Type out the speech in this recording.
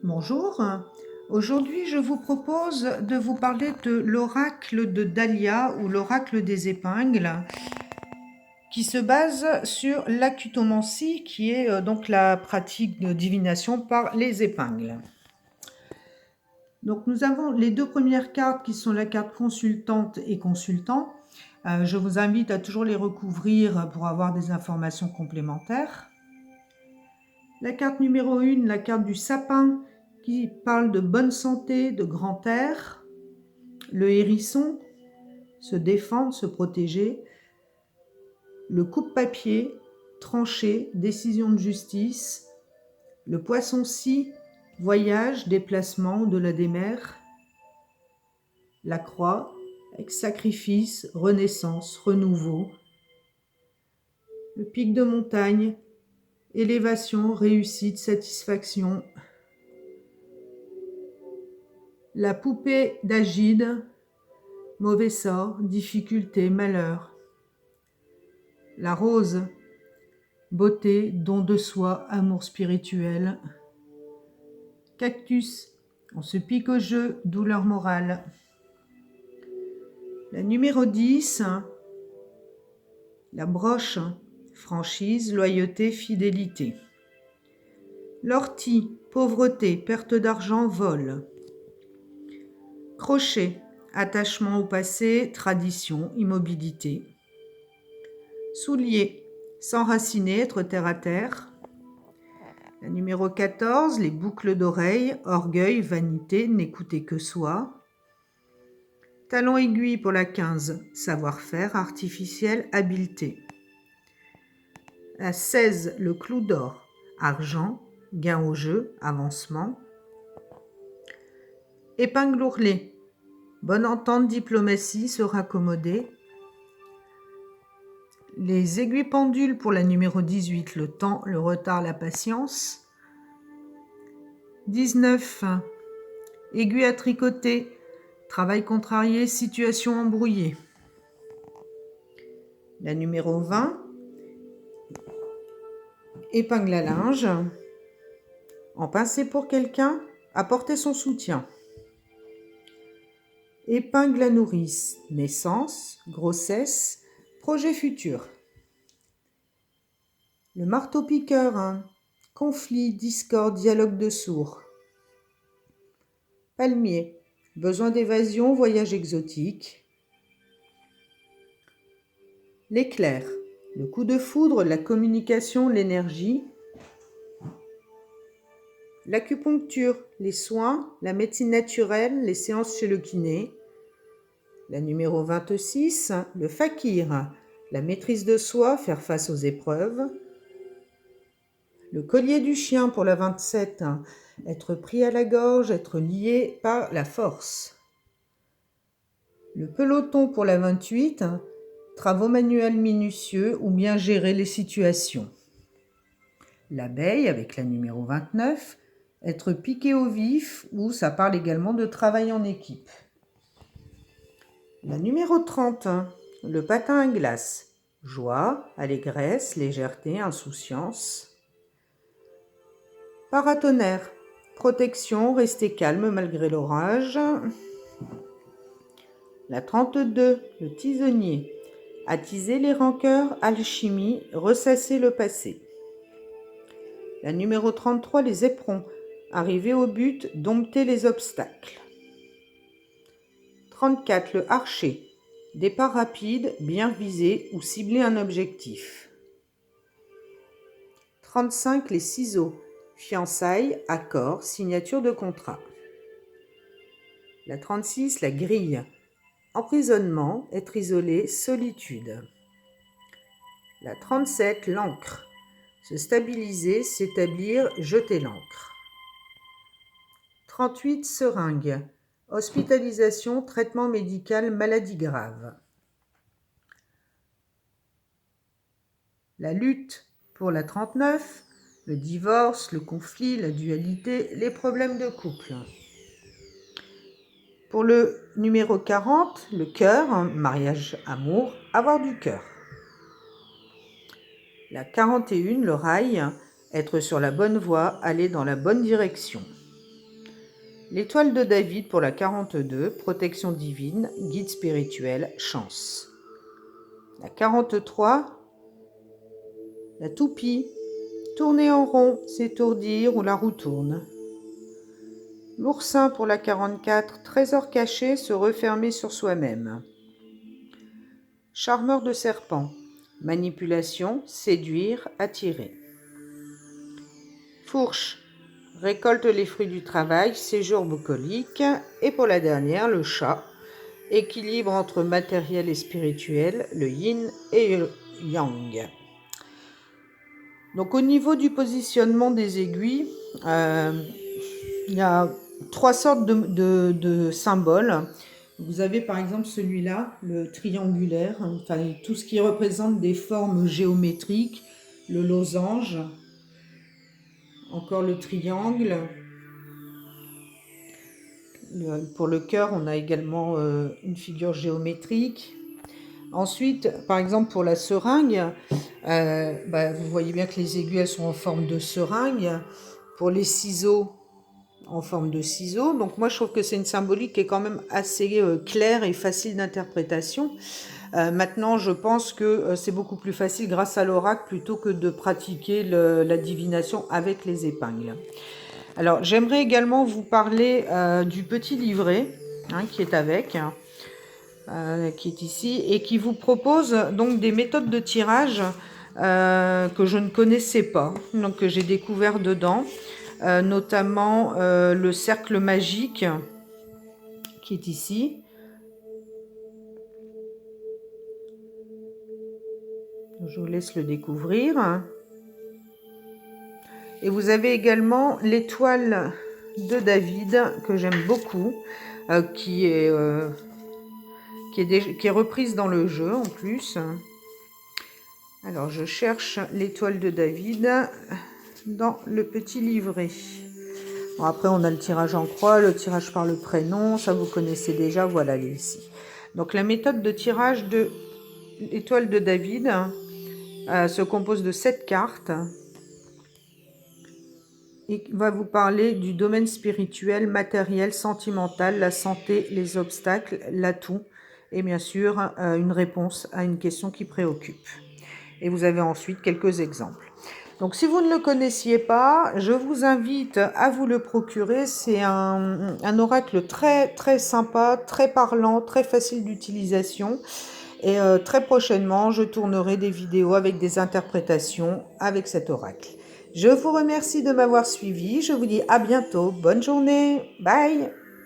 Bonjour, aujourd'hui je vous propose de vous parler de l'oracle de Dahlia ou l'oracle des épingles qui se base sur l'acutomancie qui est donc la pratique de divination par les épingles. Donc nous avons les deux premières cartes qui sont la carte consultante et consultant. Je vous invite à toujours les recouvrir pour avoir des informations complémentaires. La carte numéro 1, la carte du sapin, qui parle de bonne santé, de grand air. Le hérisson, se défendre, se protéger. Le coupe-papier, trancher, décision de justice. Le poisson-scie, voyage, déplacement au-delà des mers. La croix, avec sacrifice, renaissance, renouveau. Le pic de montagne, élévation, réussite, satisfaction. La poupée d'Agide, mauvais sort, difficulté, malheur. La rose, beauté, don de soi, amour spirituel. Cactus, on se pique au jeu, douleur morale. La numéro 10, la broche, franchise, loyauté, fidélité. L'ortie, pauvreté, perte d'argent, vol. Crochet, attachement au passé, tradition, immobilité. Soulier, s'enraciner, être terre à terre. La numéro 14, les boucles d'oreilles, orgueil, vanité, n'écouter que soi. Talon aiguille pour la 15, savoir-faire, artificiel, habileté. La 16, le clou d'or, argent, gain au jeu, avancement. Épingle ourlée, bonne entente, diplomatie, se raccommoder. Les aiguilles pendules pour la numéro 18, le temps, le retard, la patience. 19, aiguille à tricoter, travail contrarié, situation embrouillée. La numéro 20, épingle à linge, en pincer pour quelqu'un, apporter son soutien. Épingle à nourrice, naissance, grossesse, projet futur. Le marteau-piqueur, conflit, discorde, dialogue de sourds. Palmier, besoin d'évasion, voyage exotique. L'éclair, le coup de foudre, la communication, l'énergie. L'acupuncture, les soins, la médecine naturelle, les séances chez le kiné. La numéro 26, le fakir, la maîtrise de soi, faire face aux épreuves. Le collier du chien pour la 27, être pris à la gorge, être lié par la force. Le peloton pour la 28, travaux manuels minutieux ou bien gérer les situations. L'abeille avec la numéro 29, être piqué au vif ou ça parle également de travail en équipe. La numéro 30, le patin à glace, joie, allégresse, légèreté, insouciance. Paratonnerre, protection, rester calme malgré l'orage. La 32, le tisonnier, attiser les rancœurs, alchimie, ressasser le passé. La numéro 33, les éperons, arriver au but, dompter les obstacles. 34, le archer, départ rapide, bien visé ou cibler un objectif. 35, les ciseaux, fiançailles, accord, signature de contrat. La 36, la grille, emprisonnement, être isolé, solitude. La 37, l'encre, se stabiliser, s'établir, jeter l'encre. 38, seringue, hospitalisation, traitement médical, maladie grave. La lutte pour la 39, le divorce, le conflit, la dualité, les problèmes de couple. Pour le numéro 40, le cœur, mariage, amour, avoir du cœur. La 41, le rail, être sur la bonne voie, aller dans la bonne direction. L'étoile de David pour la 42, protection divine, guide spirituel, chance. La 43, la toupie, tourner en rond, s'étourdir ou la roue tourne. L'oursin pour la 44, trésor caché, se refermer sur soi-même. Charmeur de serpent, manipulation, séduire, attirer. Fourche, récolte les fruits du travail, séjour bucolique. Et pour la dernière, le chat, équilibre entre matériel et spirituel, le yin et le yang. Donc au niveau du positionnement des aiguilles, il y a 3 sortes de symboles. Vous avez par exemple celui-là, le triangulaire, enfin tout ce qui représente des formes géométriques, le losange, encore le triangle. Pour le cœur, on a également une figure géométrique. Ensuite, par exemple pour la seringue, vous voyez bien que les aiguilles elles sont en forme de seringue. Pour les ciseaux, en forme de ciseaux. Donc moi je trouve que c'est une symbolique qui est quand même assez claire et facile d'interprétation. Maintenant je pense que c'est beaucoup plus facile grâce à l'oracle plutôt que de pratiquer la divination avec les épingles. Alors j'aimerais également vous parler du petit livret qui est avec, qui est ici, et qui vous propose donc des méthodes de tirage que je ne connaissais pas, donc que j'ai découvert dedans. Notamment le cercle magique qui est ici. Je vous laisse le découvrir. Et vous avez également l'étoile de David que j'aime beaucoup, qui est reprise dans le jeu en plus. Alors je cherche l'étoile de David dans le petit livret. Bon, après on a le tirage en croix, le tirage par le prénom, ça vous connaissez déjà, voilà elle est ici. Donc la méthode de tirage de l'étoile de David se compose de 7 cartes et va vous parler du domaine spirituel, matériel, sentimental, la santé, les obstacles, l'atout et bien sûr une réponse à une question qui préoccupe. Et vous avez ensuite quelques exemples. Donc si vous ne le connaissiez pas, je vous invite à vous le procurer. C'est un oracle très très sympa, très parlant, très facile d'utilisation. Et très prochainement, je tournerai des vidéos avec des interprétations avec cet oracle. Je vous remercie de m'avoir suivi. Je vous dis à bientôt. Bonne journée. Bye.